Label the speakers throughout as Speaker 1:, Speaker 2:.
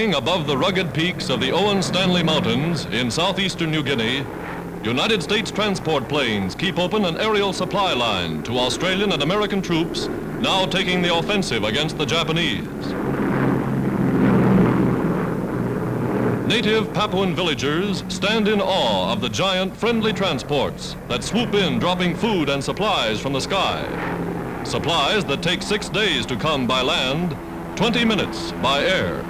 Speaker 1: Flying above the rugged peaks of the Owen Stanley Mountains in southeastern New Guinea, United States transport planes keep open an aerial supply line to Australian and American troops now taking the offensive against the Japanese. Native Papuan villagers stand in awe of the giant friendly transports that swoop in dropping food and supplies from the sky. Supplies that take 6 days to come by land, 20 minutes by air.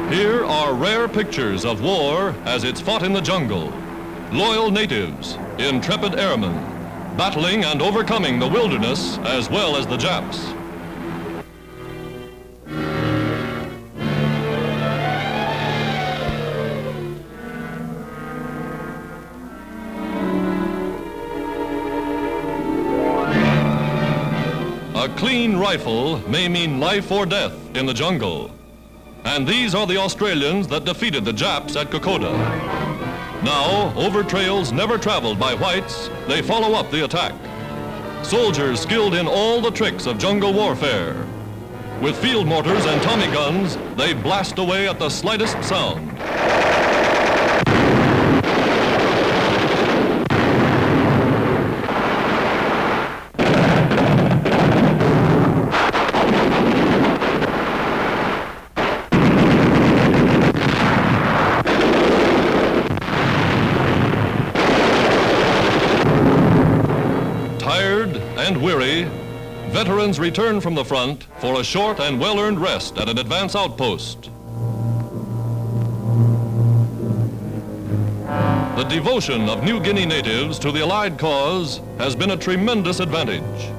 Speaker 1: Here are rare pictures of war as it's fought in the jungle. Loyal natives, intrepid airmen, battling and overcoming the wilderness as well as the Japs. A clean rifle may mean life or death in the jungle. And these are the Australians that defeated the Japs at Kokoda. Now, over trails never traveled by whites, they follow up the attack. Soldiers skilled in all the tricks of jungle warfare. With field mortars and Tommy guns, they blast away at the slightest sound. And weary, veterans return from the front for a short and well-earned rest at an advance outpost. The devotion of New Guinea natives to the Allied cause has been a tremendous advantage.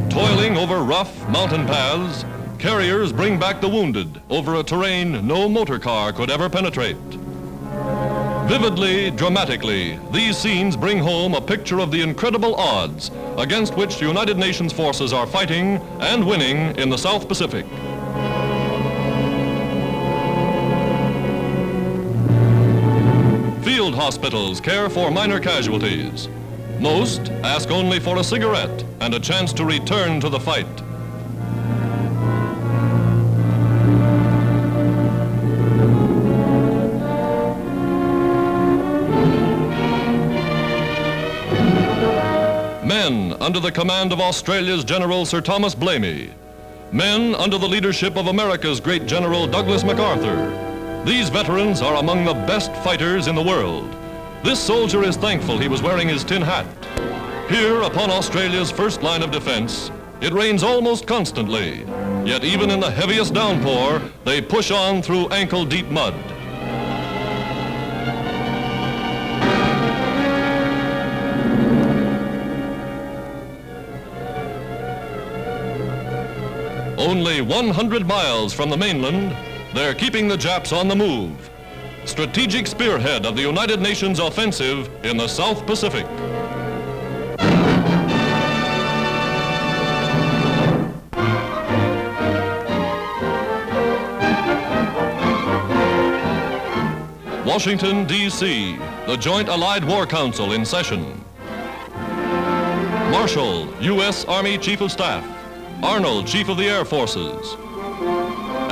Speaker 1: Toiling over rough mountain paths, carriers bring back the wounded over a terrain no motor car could ever penetrate. Vividly, dramatically, these scenes bring home a picture of the incredible odds against which United Nations forces are fighting and winning in the South Pacific. Field hospitals care for minor casualties. Most ask only for a cigarette and a chance to return to the fight. Men under the command of Australia's General Sir Thomas Blamey. Men under the leadership of America's great General Douglas MacArthur. These veterans are among the best fighters in the world. This soldier is thankful he was wearing his tin hat. Here upon Australia's first line of defense, it rains almost constantly. Yet even in the heaviest downpour, they push on through ankle-deep mud. Only 100 miles from the mainland, they're keeping the Japs on the move. Strategic spearhead of the United Nations offensive in the South Pacific. Washington, D.C., the Joint Allied War Council in session. Marshall, U.S. Army Chief of Staff. Arnold, Chief of the Air Forces.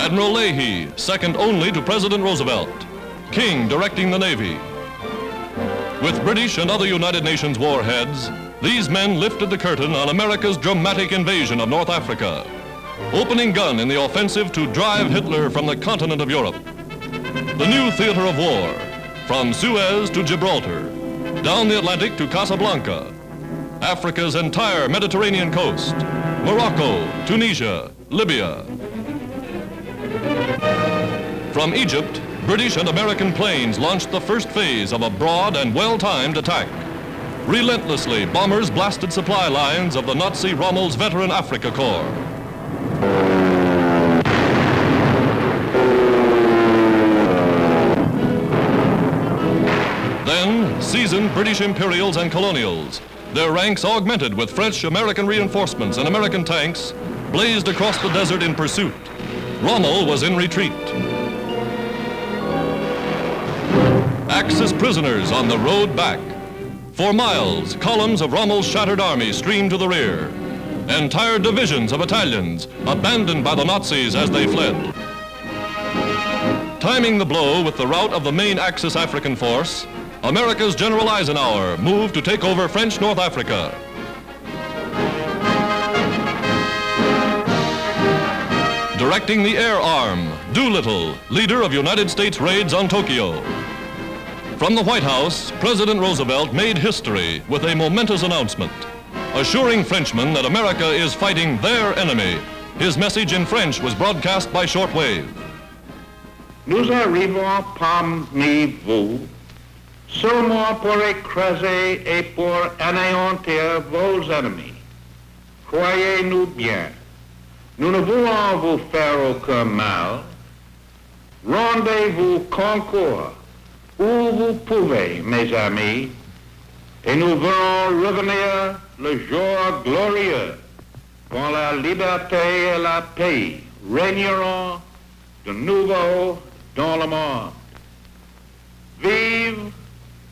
Speaker 1: Admiral Leahy, second only to President Roosevelt. King directing the Navy. With British and other United Nations warheads, these men lifted the curtain on America's dramatic invasion of North Africa, opening gun in the offensive to drive Hitler from the continent of Europe. The new theater of war, from Suez to Gibraltar, down the Atlantic to Casablanca, Africa's entire Mediterranean coast, Morocco, Tunisia, Libya. From Egypt, British and American planes launched the first phase of a broad and well-timed attack. Relentlessly, bombers blasted supply lines of the Nazi Rommel's veteran Africa Corps. Then, seasoned British Imperials and Colonials, their ranks augmented with French American reinforcements and American tanks, blazed across the desert in pursuit. Rommel was in retreat. Axis prisoners on the road back. For miles, columns of Rommel's shattered army streamed to the rear. Entire divisions of battalions abandoned by the Nazis as they fled. Timing the blow with the rout of the main Axis African force, America's General Eisenhower moved to take over French North Africa. Directing the air arm, Doolittle, leader of United States raids on Tokyo. From the White House, President Roosevelt made history with a momentous announcement, assuring Frenchmen that America is fighting their enemy. His message in French was broadcast by shortwave.
Speaker 2: Nous arrivons parmi vous seulement pour écraser et pour anéantir vos ennemis. Croyez-nous bien, nous ne voulons vous faire aucun mal. Rendez-vous concours où vous pouvez, mes amis, et nous verrons revenir le jour glorieux quand la liberté et la paix régneront de nouveau dans le monde. Vive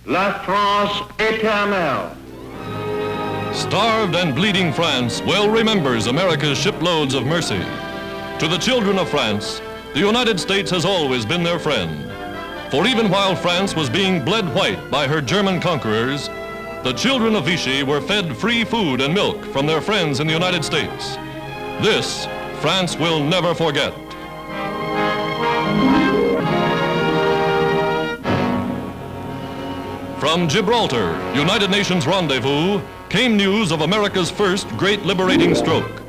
Speaker 2: la France éternelle!
Speaker 1: Starved and bleeding France well remembers America's shiploads of mercy. To the children of France, the United States has always been their friend. For even while France was being bled white by her German conquerors, the children of Vichy were fed free food and milk from their friends in the United States. This, France will never forget. From Gibraltar, United Nations rendezvous, came news of America's first great liberating stroke.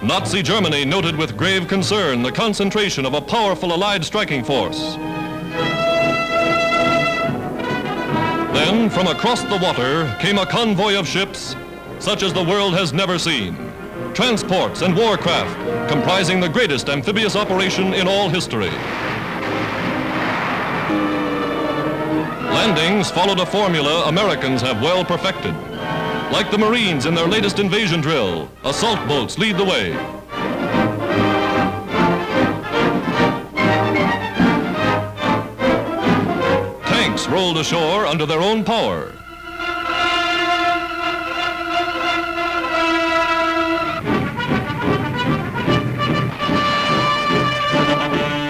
Speaker 1: Nazi Germany noted with grave concern the concentration of a powerful Allied striking force. Then, from across the water, came a convoy of ships such as the world has never seen. Transports and warcraft comprising the greatest amphibious operation in all history. Landings followed a formula Americans have well perfected. Like the Marines in their latest invasion drill, assault boats lead the way. Tanks rolled ashore under their own power.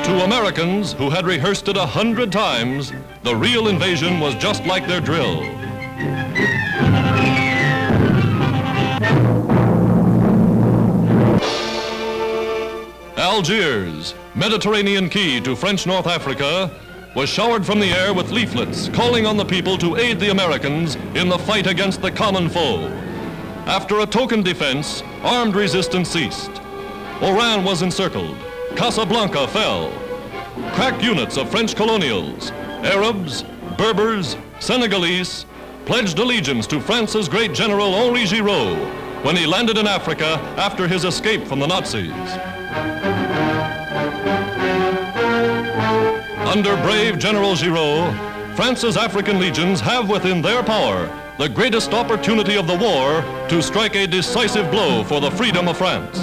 Speaker 1: To Americans who had rehearsed it 100 times, the real invasion was just like their drill. Algiers, Mediterranean key to French North Africa, was showered from the air with leaflets calling on the people to aid the Americans in the fight against the common foe. After a token defense, armed resistance ceased. Oran was encircled. Casablanca fell. Crack units of French colonials, Arabs, Berbers, Senegalese, pledged allegiance to France's great general Henri Giraud when he landed in Africa after his escape from the Nazis. Under brave General Giraud, France's African legions have within their power the greatest opportunity of the war to strike a decisive blow for the freedom of France.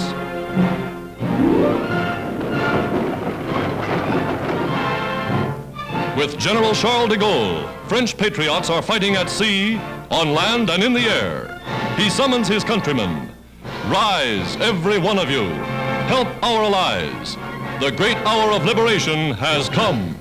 Speaker 1: With General Charles de Gaulle, French patriots are fighting at sea, on land, and in the air. He summons his countrymen. Rise, every one of you. Help our allies. The great hour of liberation has come.